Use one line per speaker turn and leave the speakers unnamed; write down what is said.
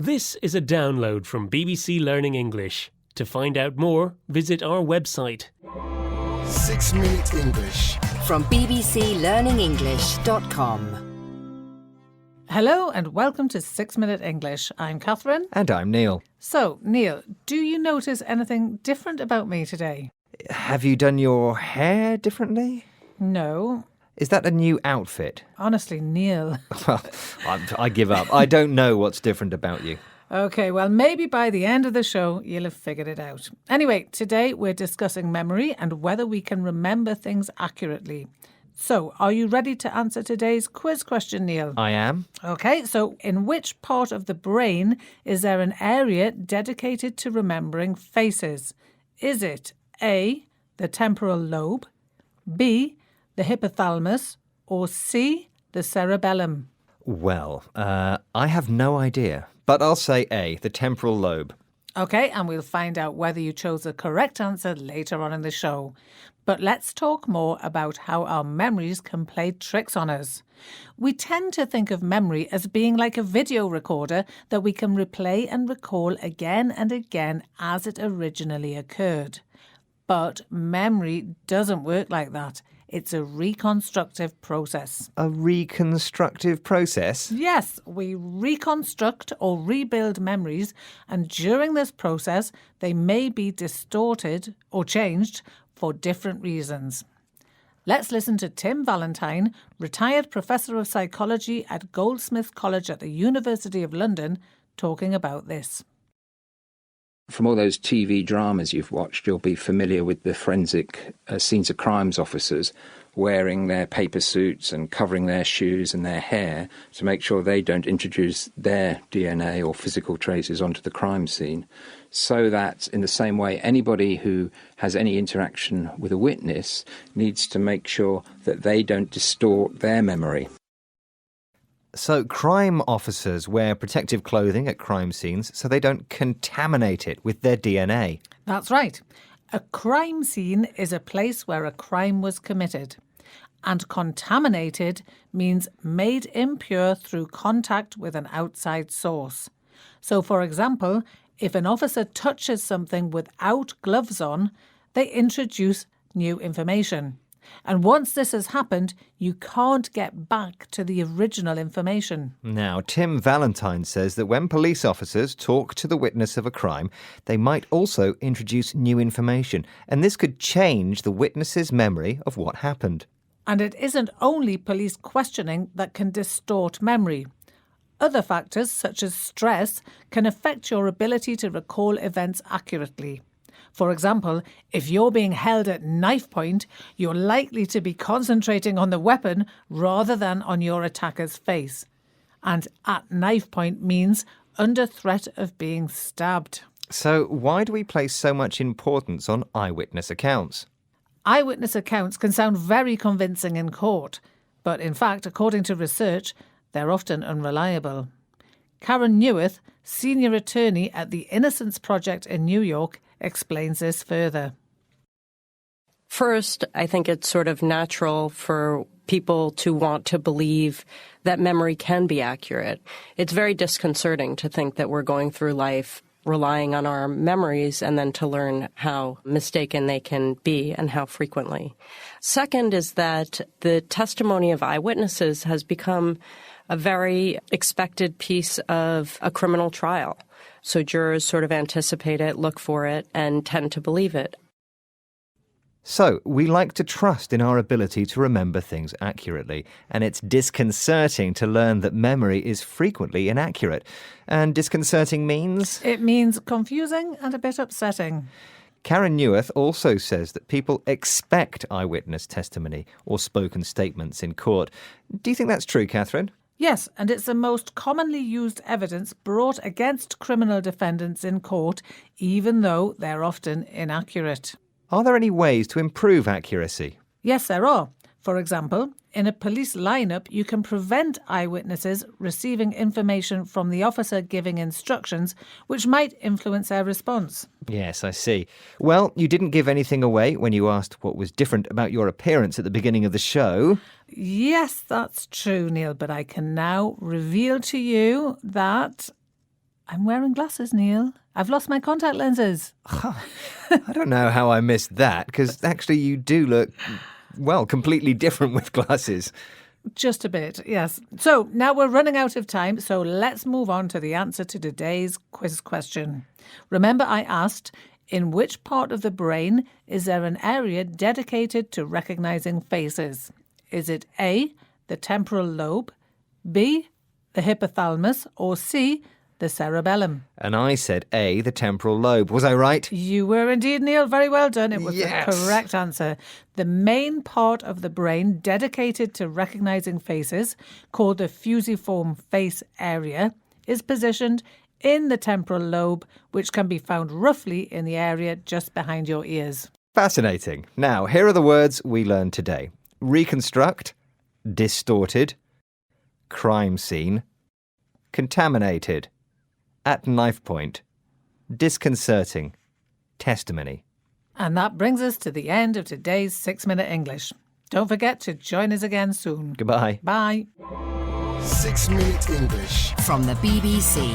This is a download from BBC Learning English. To find out more, visit our website.
6 Minute English
from bbclearningenglish.com.
Hello and welcome to 6 Minute English. I'm Catherine.
And I'm Neil.
So, Neil, do you notice anything different about me today?
Have you done your hair differently?
No.
Is that a new outfit?
Honestly, Neil.
Well, I give up. I don't know what's different about you.
Okay, well, maybe by the end of the show, you'll have figured it out. Anyway, today we're discussing memory and whether we can remember things accurately. So, are you ready to answer today's quiz question, Neil?
I am.
Okay, so in which part of the brain is there an area dedicated to remembering faces? Is it A, the temporal lobe, B, the hypothalamus, or C, the cerebellum?
Well, I have no idea, but I'll say A, the temporal lobe.
Okay, and we'll find out whether you chose the correct answer later on in the show. But let's talk more about how our memories can play tricks on us. We tend to think of memory as being like a video recorder that we can replay and recall again and again as it originally occurred. But memory doesn't work like that. It's a reconstructive process.
A reconstructive process?
Yes, we reconstruct or rebuild memories, and during this process, they may be distorted or changed for different reasons. Let's listen to Tim Valentine, retired professor of psychology at Goldsmiths College at the University of London, talking about this.
From all those TV dramas you've watched, you'll be familiar with the forensic scenes of crimes officers wearing their paper suits and covering their shoes and their hair to make sure they don't introduce their DNA or physical traces onto the crime scene. So that, in the same way, anybody who has any interaction with a witness needs to make sure that they don't distort their memory.
So crime officers wear protective clothing at crime scenes so they don't contaminate it with their DNA.
That's right. A crime scene is a place where a crime was committed. And contaminated means made impure through contact with an outside source. So, for example, if an officer touches something without gloves on, they introduce new information. And once this has happened, you can't get back to the original information.
Now, Tim Valentine says that when police officers talk to the witness of a crime, they might also introduce new information, and this could change the witness's memory of what happened.
And it isn't only police questioning that can distort memory. Other factors, such as stress, can affect your ability to recall events accurately. For example, if you're being held at knife point, you're likely to be concentrating on the weapon rather than on your attacker's face. And at knife point means under threat of being stabbed.
So why do we place so much importance on eyewitness accounts?
Eyewitness accounts can sound very convincing in court, but in fact, according to research, they're often unreliable. Karen Newith, senior attorney at the Innocence Project in New York, explains this further.
First, I think it's sort of natural for people to want to believe that memory can be accurate. It's very disconcerting to think that we're going through life relying on our memories and then to learn how mistaken they can be and how frequently. Second is that the testimony of eyewitnesses has become a very expected piece of a criminal trial. So jurors sort of anticipate it, look for it, and tend to believe it.
So, we like to trust in our ability to remember things accurately, and it's disconcerting to learn that memory is frequently inaccurate. And disconcerting means?
It means confusing and a bit upsetting.
Karen Newith also says that people expect eyewitness testimony or spoken statements in court. Do you think that's true, Catherine?
Yes, and it's the most commonly used evidence brought against criminal defendants in court, even though they're often inaccurate.
Are there any ways to improve accuracy?
Yes, there are. For example, in a police lineup, you can prevent eyewitnesses receiving information from the officer giving instructions, which might influence their response.
Yes, I see. Well, you didn't give anything away when you asked what was different about your appearance at the beginning of the show.
Yes, that's true, Neil, but I can now reveal to you that I'm wearing glasses, Neil. I've lost my contact lenses.
I don't know how I missed that, because actually you do look, well, completely different with glasses.
Just a bit, yes. So now we're running out of time, so let's move on to the answer to today's quiz question. Remember I asked, in which part of the brain is there an area dedicated to recognising faces? Is it A, the temporal lobe, B, the hypothalamus, or C, the cerebellum?
And I said A, the temporal lobe. Was I right?
You were indeed, Neil. Very well done. It was
Yes.
the correct answer. The main part of the brain dedicated to recognising faces, called the fusiform face area, is positioned in the temporal lobe, which can be found roughly in the area just behind your ears.
Fascinating. Now, here are the words we learned today. Reconstruct, distorted, crime scene, contaminated, at knife point, disconcerting, testimony.
And that brings us to the end of today's 6-Minute English. Don't forget to join us again soon.
Goodbye.
Bye.
6 Minute English.
From the BBC.